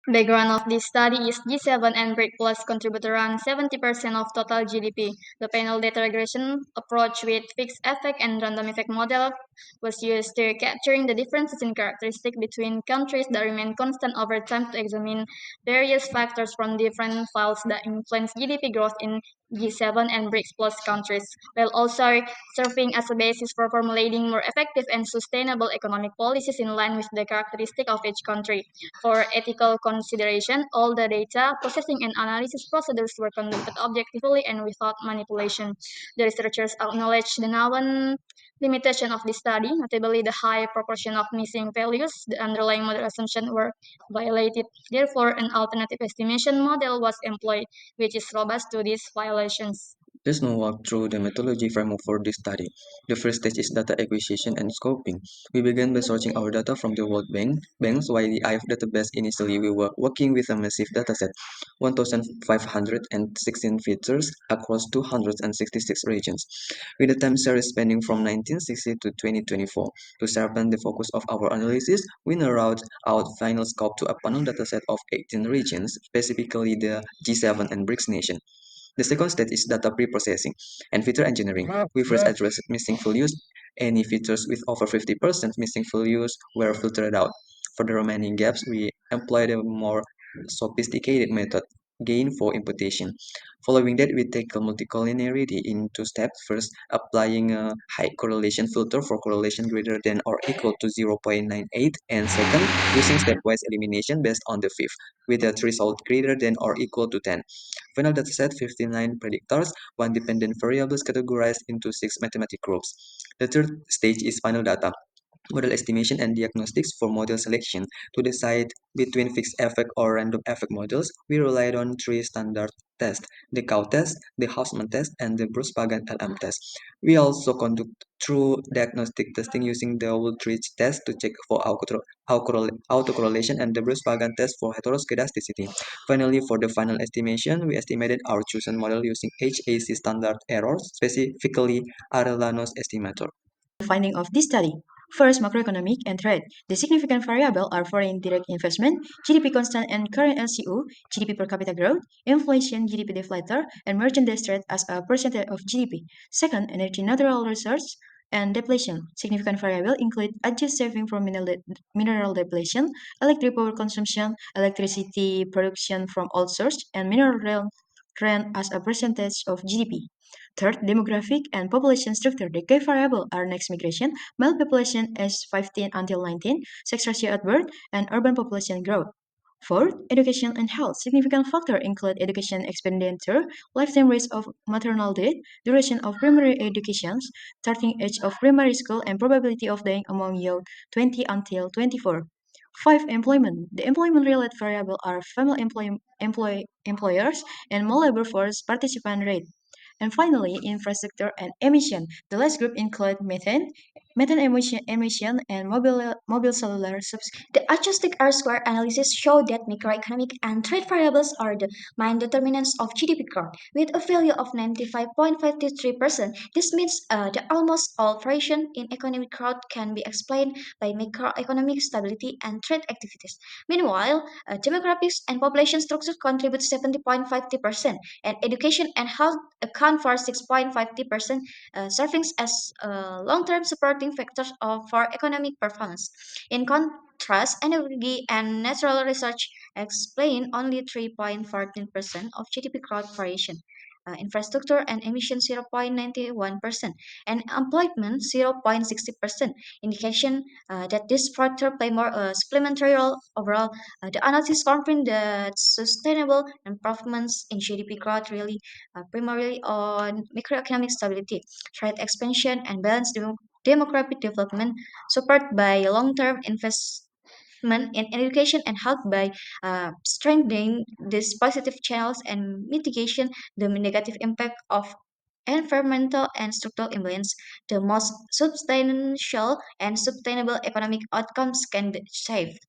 Background of this study is G7 and BRIC Plus contribute around 70% of total GDP. The panel data regression approach with fixed effect and random effect model was used to capturing the differences in characteristics between countries that remain constant over time to examine various factors from different files that influence GDP growth in G7 and BRICS Plus countries, while also serving as a basis for formulating more effective and sustainable economic policies in line with the characteristic of each country. For ethical consideration, all the data processing and analysis procedures were conducted objectively and without manipulation. The researchers acknowledged the known limitation of this study, notably the high proportion of missing values. The underlying model assumptions were violated. Therefore, an alternative estimation model was employed, which is robust to these violations. Let's now walk through the methodology framework for this study. The first stage is data acquisition and scoping. We began by searching our data from the World Bank's YDIF database. Initially, we were working with a massive dataset, 1,516 features across 266 regions, with a time series spanning from 1960 to 2024. To sharpen the focus of our analysis, we narrowed our final scope to a panel dataset of 18 regions, specifically the G7 and BRICS nations. The second stage is data pre-processing and feature engineering. We first addressed missing values. Any features with over 50% missing values were filtered out. For the remaining gaps, we employed a more sophisticated method, gain for imputation. Following that, we tackle multicollinearity in two steps. First, applying a high correlation filter for correlation greater than or equal to 0.98, and second, using stepwise elimination based on the fifth, with a threshold greater than or equal to 10. Final dataset 59 predictors, one dependent variables categorized into six mathematical groups. The third stage is final data, model estimation and diagnostics for model selection. To decide between fixed effect or random effect models, we relied on three standard tests: the cow test, the Hausman test, and the Bruce-Pagan LM test. We also conduct through diagnostic testing using the Woolridge test to check for autocorrelation and the Bruce-Pagan test for heteroscedasticity. Finally, for the final estimation, we estimated our chosen model using HAC standard errors, specifically Arellano's estimator. Finding of this study. First, macroeconomic and trade. The significant variable are foreign direct investment, GDP constant and current LCO, GDP per capita growth, inflation, GDP deflator, and merchandise trade as a percentage of GDP. Second, energy natural resource and depletion. Significant variable include adjust saving from mineral depletion, electric power consumption, electricity production from all sources, and mineral rent as a percentage of GDP. Third, demographic and population structure. The key variable are next migration, male population is 15 until 19, sex ratio at birth, and urban population growth. Fourth, education and health. Significant factors include education expenditure, lifetime rate of maternal death, duration of primary education, starting age of primary school, and probability of dying among youth 20 until 24. Five, employment. The employment-related variable are female employers and more labor force participant rate. And finally, infrastructure and emission. The last group include methane emission, and mobile cellular subscription. The adjusted R-square analysis showed that macroeconomic and trade variables are the main determinants of GDP growth, with a value of 95.53%. This means that almost all variation in economic growth can be explained by macroeconomic stability and trade activities. Meanwhile, demographics and population structure contribute 70.50%, and education and health account for 6.50%, serving as long-term supporting factors for economic performance. In contrast, energy and natural research explain only 3.14% of GDP growth variation. Infrastructure and emission 0.91%, and employment 0.60%, indication that this factor play more supplementary role overall. The analysis confirmed that sustainable improvements in GDP growth really primarily on macroeconomic stability, trade expansion, and balanced demographic development, supported by long-term investment in education and helped by strengthening these positive channels and mitigation the negative impact of environmental and structural imbalance. The most substantial and sustainable economic outcomes can be saved.